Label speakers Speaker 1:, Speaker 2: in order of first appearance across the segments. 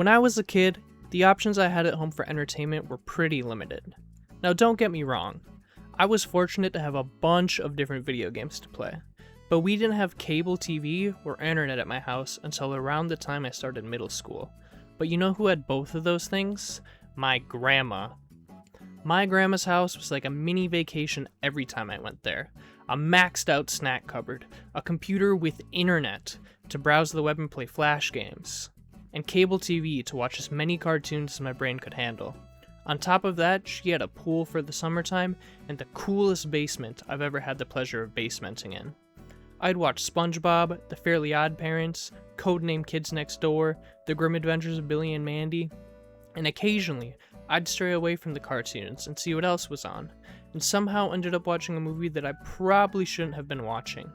Speaker 1: When I was a kid, the options I had at home for entertainment were pretty limited. Now don't get me wrong, I was fortunate to have a bunch of different video games to play, but we didn't have cable TV or internet at my house until around the time I started middle school. But you know who had both of those things? My grandma. My grandma's house was like a mini vacation every time I went there. A maxed out snack cupboard, a computer with internet to browse the web and play flash games, and cable TV to watch as many cartoons as my brain could handle. On top of that, she had a pool for the summertime and the coolest basement I've ever had the pleasure of basementing in. I'd watch SpongeBob, The Fairly Odd Parents, Codename Kids Next Door, The Grim Adventures of Billy and Mandy, and occasionally I'd stray away from the cartoons and see what else was on, and somehow ended up watching a movie that I probably shouldn't have been watching.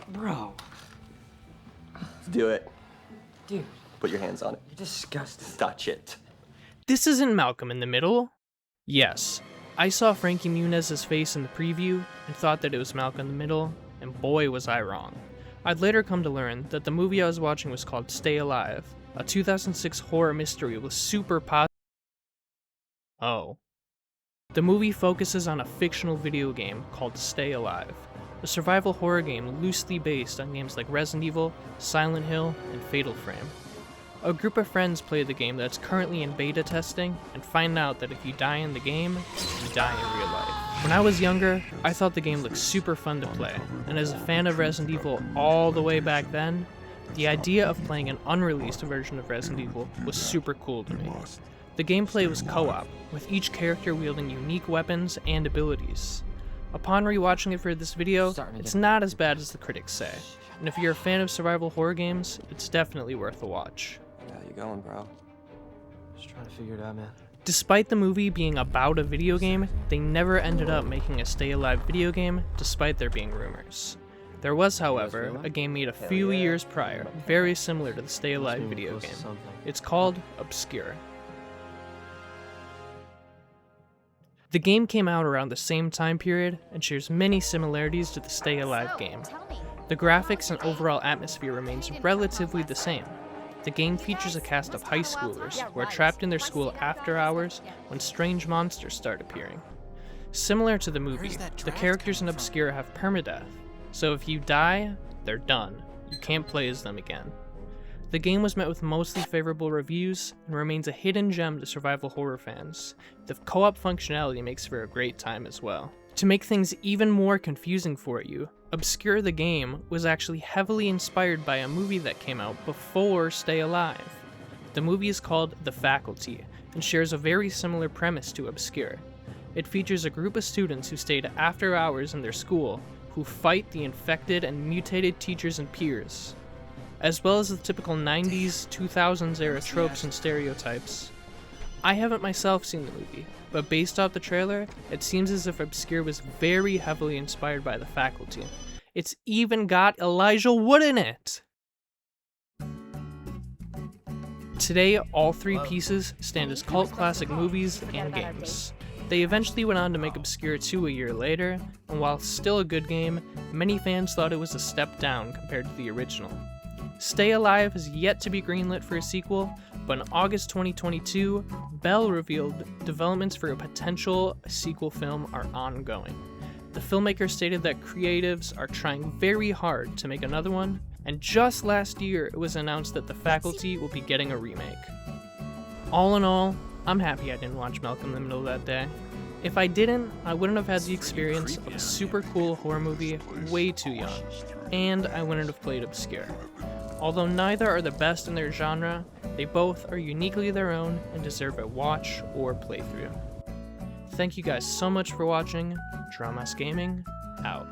Speaker 2: Bro.
Speaker 3: Do it.
Speaker 2: Dude.
Speaker 3: Put your hands on it.
Speaker 2: You're disgusting.
Speaker 3: Touch it.
Speaker 1: This isn't Malcolm in the Middle. Yes, I saw Frankie Muniz's face in the preview and thought that it was Malcolm in the Middle, and boy was I wrong. I'd later come to learn that the movie I was watching was called Stay Alive, a 2006 horror mystery with super Oh. The movie focuses on a fictional video game called Stay Alive, a survival horror game loosely based on games like Resident Evil, Silent Hill, and Fatal Frame. A group of friends play the game that's currently in beta testing and find out that if you die in the game, you die in real life. When I was younger, I thought the game looked super fun to play, and as a fan of Resident Evil all the way back then, the idea of playing an unreleased version of Resident Evil was super cool to me. The gameplay was co-op, with each character wielding unique weapons and abilities. Upon rewatching it for this video, it's not as bad as the critics say, and if you're a fan of survival horror games, it's definitely worth a watch.
Speaker 3: Yeah, you going, bro?
Speaker 2: Just trying to figure it out, man.
Speaker 1: Despite the movie being about a video game, they never ended up making a Stay Alive video game, despite there being rumors. There was, however, a game made a few years prior, very similar to the Stay Alive video game. It's called Obscure. The game came out around the same time period and shares many similarities to the Stay Alive game. The graphics and overall atmosphere remains relatively the same. The game features a cast of high schoolers who are trapped in their school after hours when strange monsters start appearing. Similar to the movie, the characters in Obscure have permadeath, so if you die, they're done. You can't play as them again. The game was met with mostly favorable reviews and remains a hidden gem to survival horror fans. The co-op functionality makes for a great time as well. To make things even more confusing for you, Obscure the game was actually heavily inspired by a movie that came out before Stay Alive. The movie is called The Faculty and shares a very similar premise to Obscure. It features a group of students who stayed after hours in their school who fight the infected and mutated teachers and peers, as well as the typical 90s, 2000s era tropes and stereotypes. I haven't myself seen the movie, but based off the trailer, it seems as if Obscure was very heavily inspired by The Faculty. It's even got Elijah Wood in it! Today, all three pieces stand as cult classic movies and games. They eventually went on to make Obscure 2 a year later, and while still a good game, many fans thought it was a step down compared to the original. Stay Alive has yet to be greenlit for a sequel, but in August 2022, Bell revealed developments for a potential sequel film are ongoing. The filmmaker stated that creatives are trying very hard to make another one, and just last year it was announced that The Faculty will be getting a remake. All in all, I'm happy I didn't watch Malcolm in the Middle that day. If I didn't, I wouldn't have had the experience of a super cool horror movie way too young, and I wouldn't have played Obscure. Although neither are the best in their genre, they both are uniquely their own and deserve a watch or playthrough. Thank you guys so much for watching. Drama's Gaming, out.